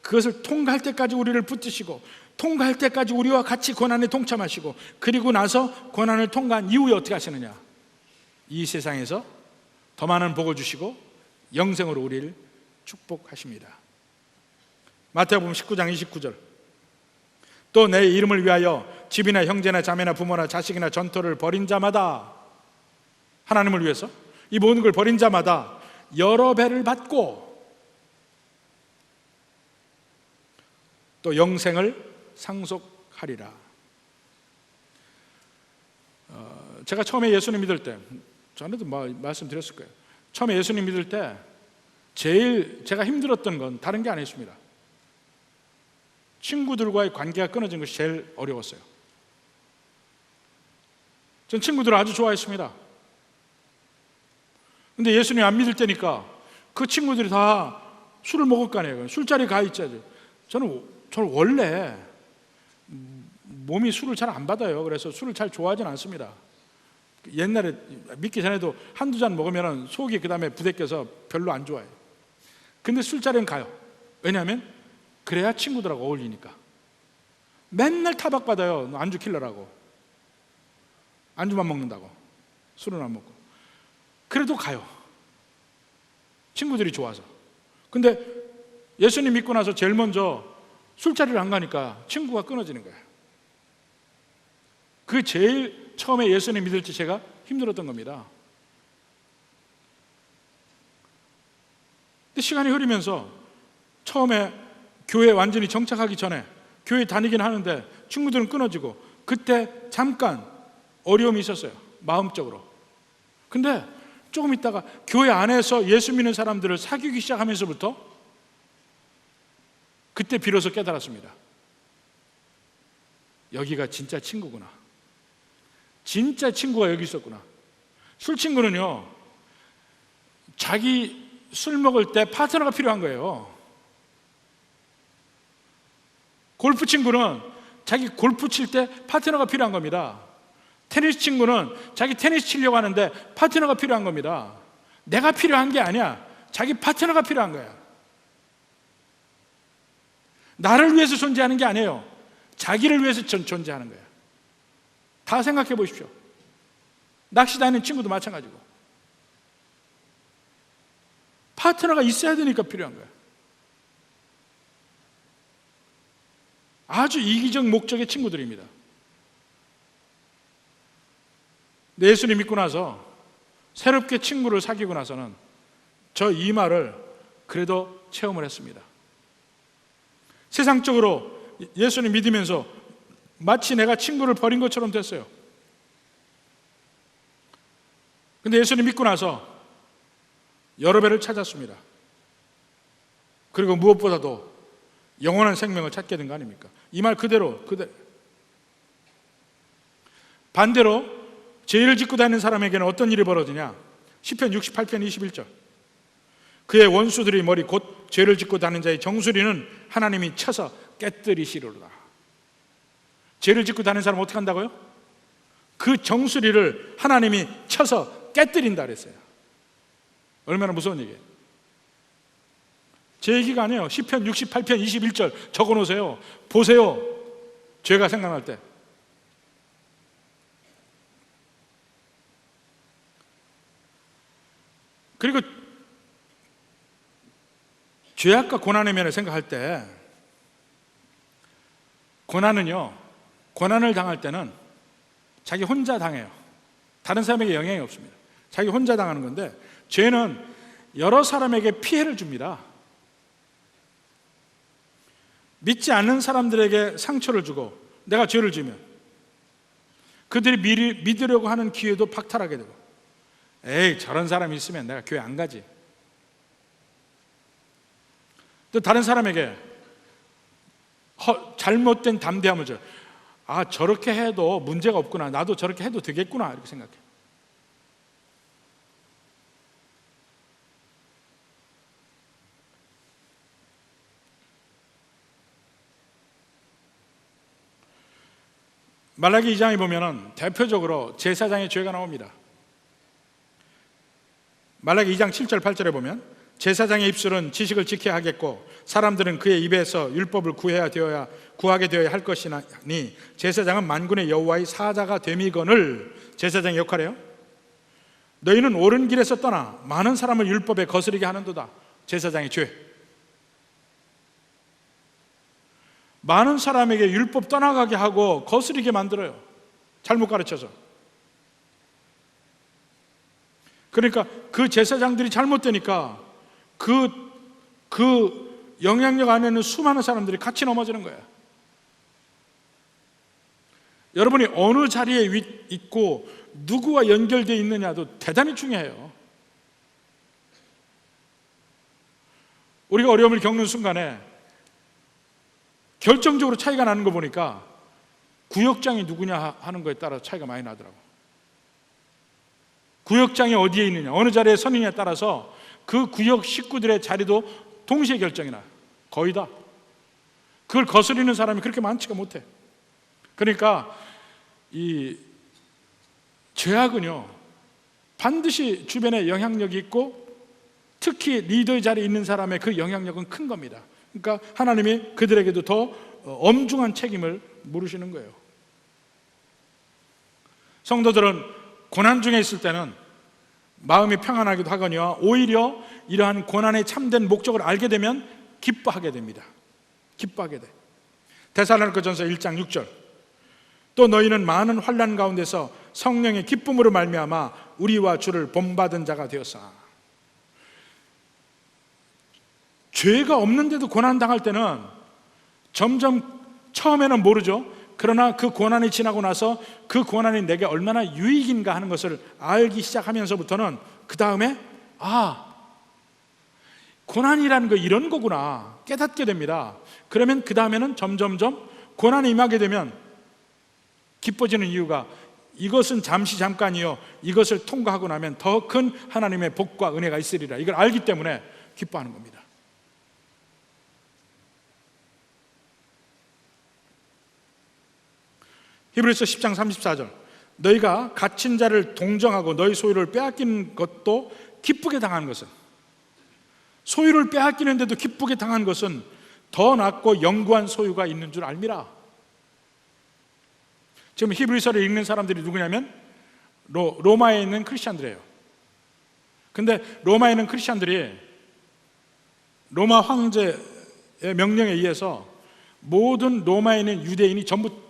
그것을 통과할 때까지 우리를 붙드시고 통과할 때까지 우리와 같이 고난에 동참하시고, 그리고 나서 고난을 통과한 이후에 어떻게 하시느냐? 이 세상에서 더 많은 복을 주시고 영생으로 우리를 축복하십니다. 마태복음 19장 29절. 또 내 이름을 위하여 집이나 형제나 자매나 부모나 자식이나 전토를 벌인 자마다, 하나님을 위해서 이 모든 걸 벌인 자마다 여러 배를 받고 또 영생을 상속하리라. 제가 처음에 예수님 믿을 때, 전에도 말씀드렸을 거예요. 처음에 예수님 믿을 때 제일 제가 힘들었던 건 다른 게 아니었습니다. 친구들과의 관계가 끊어진 것이 제일 어려웠어요. 전 친구들을 아주 좋아했습니다. 근데 예수님 안 믿을 때니까 그 친구들이 다 술을 먹을 거 아니에요. 술자리 가 있죠. 저는 원래 몸이 술을 잘 안 받아요. 그래서 술을 잘 좋아하진 않습니다. 옛날에 믿기 전에도 한두 잔 먹으면 속이 그 다음에 부대껴서 별로 안 좋아해요. 근데 술자리는 가요. 왜냐하면 그래야 친구들하고 어울리니까. 맨날 타박받아요. 안주 킬러라고. 안주만 먹는다고. 술은 안 먹고. 그래도 가요. 친구들이 좋아서. 근데 예수님 믿고 나서 제일 먼저 술자리를 안 가니까 친구가 끊어지는 거예요. 그게 제일 처음에 예수님 믿을 때 제가 힘들었던 겁니다. 근데 시간이 흐르면서 처음에 교회에 완전히 정착하기 전에 교회 다니긴 하는데 친구들은 끊어지고, 그때 잠깐 어려움이 있었어요. 마음적으로. 근데 조금 있다가 교회 안에서 예수 믿는 사람들을 사귀기 시작하면서부터 그때 비로소 깨달았습니다. 여기가 진짜 친구구나. 진짜 친구가 여기 있었구나. 술 친구는요, 자기 술 먹을 때 파트너가 필요한 거예요. 골프 친구는 자기 골프 칠 때 파트너가 필요한 겁니다. 테니스 친구는 자기 테니스 치려고 하는데 파트너가 필요한 겁니다. 내가 필요한 게 아니야. 자기 파트너가 필요한 거야. 나를 위해서 존재하는 게 아니에요. 자기를 위해서 존재하는 거야. 다 생각해 보십시오. 낚시 다니는 친구도 마찬가지고. 파트너가 있어야 되니까 필요한 거야. 아주 이기적 목적의 친구들입니다. 근데 예수님 믿고 나서 새롭게 친구를 사귀고 나서는 저 이 말을 그래도 체험을 했습니다. 세상적으로 예수님 믿으면서 마치 내가 친구를 버린 것처럼 됐어요. 근데 예수님 믿고 나서 여러 배를 찾았습니다. 그리고 무엇보다도 영원한 생명을 찾게 된 거 아닙니까? 이 말 그대로. 반대로 죄를 짓고 다니는 사람에게는 어떤 일이 벌어지냐? 시편 68편 21절. 그의 원수들의 머리 곧 죄를 짓고 다니는 자의 정수리는 하나님이 쳐서 깨뜨리시리로다. 죄를 짓고 다니는 사람은 어떻게 한다고요? 그 정수리를 하나님이 쳐서 깨뜨린다 그랬어요. 얼마나 무서운 얘기예요. 제 얘기가 아니에요. 시편 68편 21절 적어놓으세요. 보세요. 죄가 생각날 때. 그리고 죄악과 고난의 면을 생각할 때, 고난을 당할 때는 자기 혼자 당해요. 다른 사람에게 영향이 없습니다. 자기 혼자 당하는 건데, 죄는 여러 사람에게 피해를 줍니다. 믿지 않는 사람들에게 상처를 주고 내가 죄를 지면 그들이 믿으려고 하는 기회도 박탈하게 되고, 에이 저런 사람이 있으면 내가 교회 안 가지. 또 다른 사람에게 잘못된 담대함을 줘요. 아 저렇게 해도 문제가 없구나, 나도 저렇게 해도 되겠구나, 이렇게 생각해. 말라기 2장에 보면은 대표적으로 제사장의 죄가 나옵니다. 말라기 2장 7절 8절에 보면 제사장의 입술은 지식을 지켜야 하겠고 사람들은 그의 입에서 율법을 구하게 되어야 할 것이니 제사장은 만군의 여호와의 사자가 됨이거늘. 제사장의 역할이에요. 너희는 옳은 길에서 떠나 많은 사람을 율법에 거스르게 하는도다. 제사장의 죄. 많은 사람에게 율법 떠나가게 하고 거스르게 만들어요. 잘못 가르쳐서. 그러니까 그 제사장들이 잘못되니까 그 영향력 안에 있는 수많은 사람들이 같이 넘어지는 거예요. 여러분이 어느 자리에 있고 누구와 연결되어 있느냐도 대단히 중요해요. 우리가 어려움을 겪는 순간에 결정적으로 차이가 나는 거 보니까 구역장이 누구냐 하는 거에 따라 차이가 많이 나더라고요. 구역장이 어디에 있느냐, 어느 자리에 서느냐에 따라서 그 구역 식구들의 자리도 동시에 결정이 나요. 거의 다. 그걸 거스르는 사람이 그렇게 많지가 못해. 그러니까 이 죄악은요 반드시 주변에 영향력이 있고 특히 리더의 자리에 있는 사람의 그 영향력은 큰 겁니다. 그러니까 하나님이 그들에게도 더 엄중한 책임을 물으시는 거예요. 성도들은 고난 중에 있을 때는 마음이 평안하기도 하거니와 오히려 이러한 고난의 참된 목적을 알게 되면 기뻐하게 됩니다. 기뻐하게 돼. 데살로니가전서 1장 6절. 또 너희는 많은 환난 가운데서 성령의 기쁨으로 말미암아 우리와 주를 본받은 자가 되었사. 죄가 없는데도 고난 당할 때는 점점 처음에는 모르죠. 그러나 그 고난이 지나고 나서 그 고난이 내게 얼마나 유익인가 하는 것을 알기 시작하면서부터는 그 다음에 고난이라는 거 이런 거구나 깨닫게 됩니다. 그러면 그 다음에는 점점점 고난이 임하게 되면 기뻐지는 이유가 이것은 잠시 잠깐이요 이것을 통과하고 나면 더 큰 하나님의 복과 은혜가 있으리라, 이걸 알기 때문에 기뻐하는 겁니다. 히브리서 10장 34절. 너희가 갇힌 자를 동정하고 너희 소유를 빼앗기는 것도 기쁘게 당하는 것은, 소유를 빼앗기는데도 기쁘게 당한 것은 더 낫고 영구한 소유가 있는 줄 알미라. 지금 히브리서를 읽는 사람들이 누구냐면 로마에 있는 크리스찬들이에요. 근데 로마에 있는 크리스찬들이 로마 황제의 명령에 의해서 모든 로마에 있는 유대인이 전부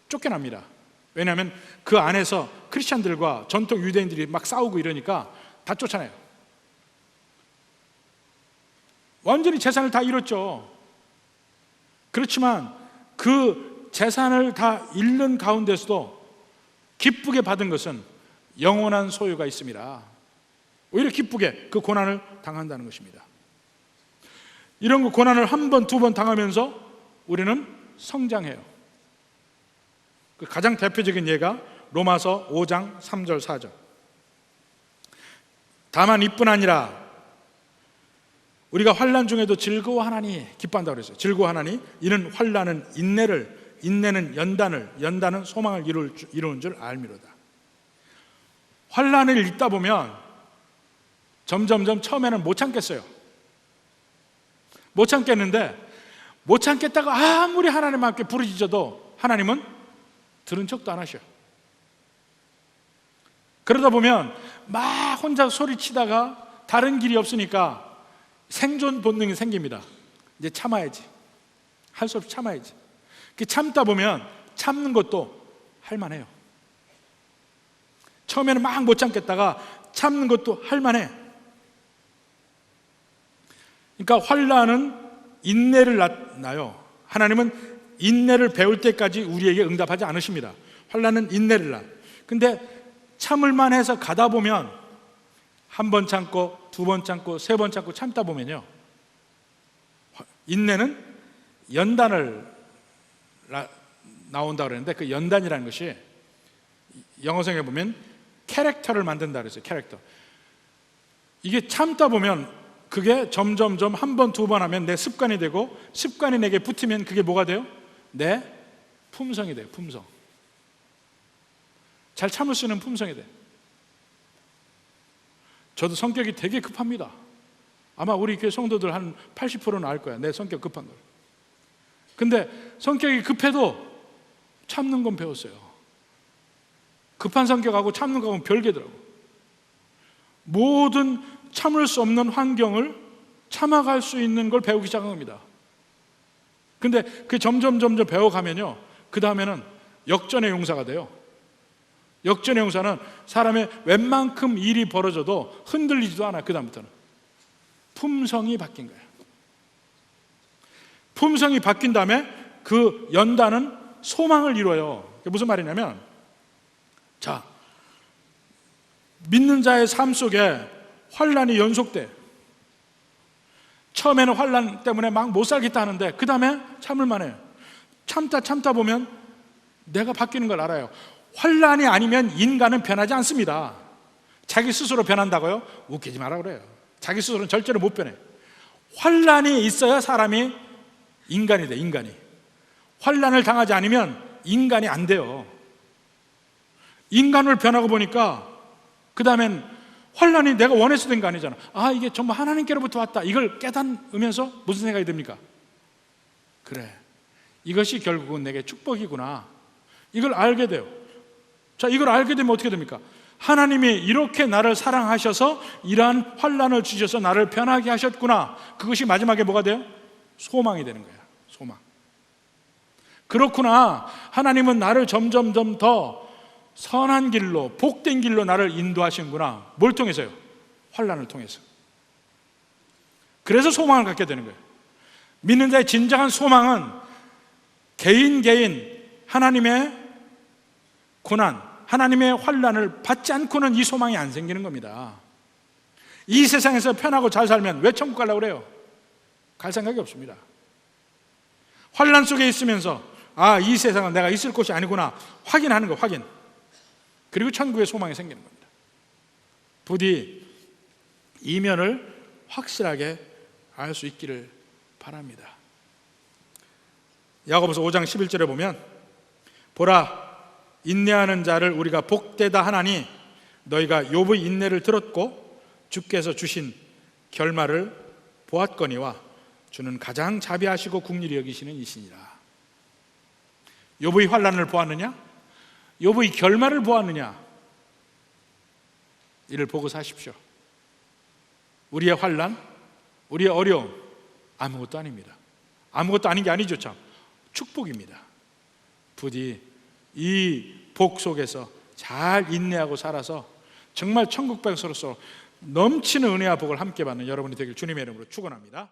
쫓겨납니다. 왜냐하면 그 안에서 크리스찬들과 전통 유대인들이 막 싸우고 이러니까 다 쫓아내요. 완전히 재산을 다 잃었죠. 그렇지만 그 재산을 다 잃는 가운데서도 기쁘게 받은 것은 영원한 소유가 있습니다. 오히려 기쁘게 그 고난을 당한다는 것입니다. 이런 고난을 한 번, 두 번 당하면서 우리는 성장해요. 가장 대표적인 예가 로마서 5장 3절 4절. 다만 이뿐 아니라 우리가 환난 중에도 즐거워하나니, 기뻐한다고 그랬어요. 즐거워하나니 이는 환난은 인내를, 인내는 연단을, 연단은 소망을 이루는 줄 알미로다. 환난을 읽다 보면 점점점 처음에는 못 참겠어요. 못 참겠는데 못 참겠다가 아무리 하나님 앞에 부르짖어도 하나님은 들은 척도 안 하셔. 그러다 보면 막 혼자 소리치다가 다른 길이 없으니까 생존 본능이 생깁니다. 이제 참아야지. 할 수 없이 참아야지. 참다 보면 참는 것도 할만해요. 처음에는 막 못 참겠다가 참는 것도 할만해. 그러니까 환난은 인내를 낳아요. 하나님은 인내를 배울 때까지 우리에게 응답하지 않으십니다. 환난은 인내를 낳아. 근데 참을만 해서 가다 보면 한 번 참고 두 번 참고 세 번 참고 참다 보면요, 인내는 연단을 나온다고 그러는데, 그 연단이라는 것이 영어성에 보면 캐릭터를 만든다 그랬어요. 캐릭터. 이게 참다 보면 그게 점점점 한 번 두 번 하면 내 습관이 되고, 습관이 내게 붙으면 그게 뭐가 돼요? 내 품성이 돼요. 품성. 잘 참을 수 있는 품성이 돼요. 저도 성격이 되게 급합니다. 아마 우리 교회 성도들 한 80%는 알 거야, 내 성격 급한 걸. 근데 성격이 급해도 참는 건 배웠어요. 급한 성격하고 참는 거하고는 별개더라고. 모든 참을 수 없는 환경을 참아갈 수 있는 걸 배우기 시작한 겁니다. 근데 그 점점 배워가면요, 그 다음에는 역전의 용사가 돼요. 역전의 용사는 사람의 웬만큼 일이 벌어져도 흔들리지도 않아요. 그 다음부터는 품성이 바뀐 거예요. 품성이 바뀐 다음에 그 연단은 소망을 이뤄요. 그게 무슨 말이냐면, 자, 믿는 자의 삶 속에 환난이 연속돼. 처음에는 환난 때문에 막 못 살겠다 하는데 그 다음에 참을만 해요. 참다 보면 내가 바뀌는 걸 알아요. 환난이 아니면 인간은 변하지 않습니다. 자기 스스로 변한다고요? 웃기지 마라 그래요. 자기 스스로는 절대로 못 변해. 환난이 있어야 사람이 인간이 돼. 인간이. 환난을 당하지 않으면 인간이 안 돼요. 인간을 변하고 보니까 그 다음엔 환난이 내가 원해서 된 거 아니잖아. 아, 이게 정말 하나님께로부터 왔다, 이걸 깨닫으면서 무슨 생각이 듭니까? 그래, 이것이 결국은 내게 축복이구나, 이걸 알게 돼요. 자, 이걸 알게 되면 어떻게 됩니까? 하나님이 이렇게 나를 사랑하셔서 이러한 환난을 주셔서 나를 편하게 하셨구나. 그것이 마지막에 뭐가 돼요? 소망이 되는 거야. 소망. 그렇구나, 하나님은 나를 점점 더 선한 길로, 복된 길로 나를 인도하시는구나. 뭘 통해서요? 환난을 통해서. 그래서 소망을 갖게 되는 거예요. 믿는 자의 진정한 소망은 개인 하나님의 고난, 하나님의 환난을 받지 않고는 이 소망이 안 생기는 겁니다. 이 세상에서 편하고 잘 살면 왜 천국 가려고 그래요? 갈 생각이 없습니다. 환난 속에 있으면서 아, 이 세상은 내가 있을 곳이 아니구나 확인하는 거, 확인. 그리고 천국의 소망이 생기는 겁니다. 부디 이면을 확실하게 알 수 있기를 바랍니다. 야고보서 5장 11절에 보면, 보라, 인내하는 자를 우리가 복되다 하나니 너희가 욥의 인내를 들었고 주께서 주신 결말을 보았거니와 주는 가장 자비하시고 긍휼히 여기시는 이시니라. 욥의 환난을 보았느냐? 욥의 결말을 보았느냐? 이를 보고 사십시오. 우리의 환난, 우리의 어려움 아무것도 아닙니다. 아무것도 아닌 게 아니죠. 참 축복입니다. 부디 이 복 속에서 잘 인내하고 살아서 정말 천국 백성으로서 넘치는 은혜와 복을 함께 받는 여러분이 되길 주님의 이름으로 축원합니다.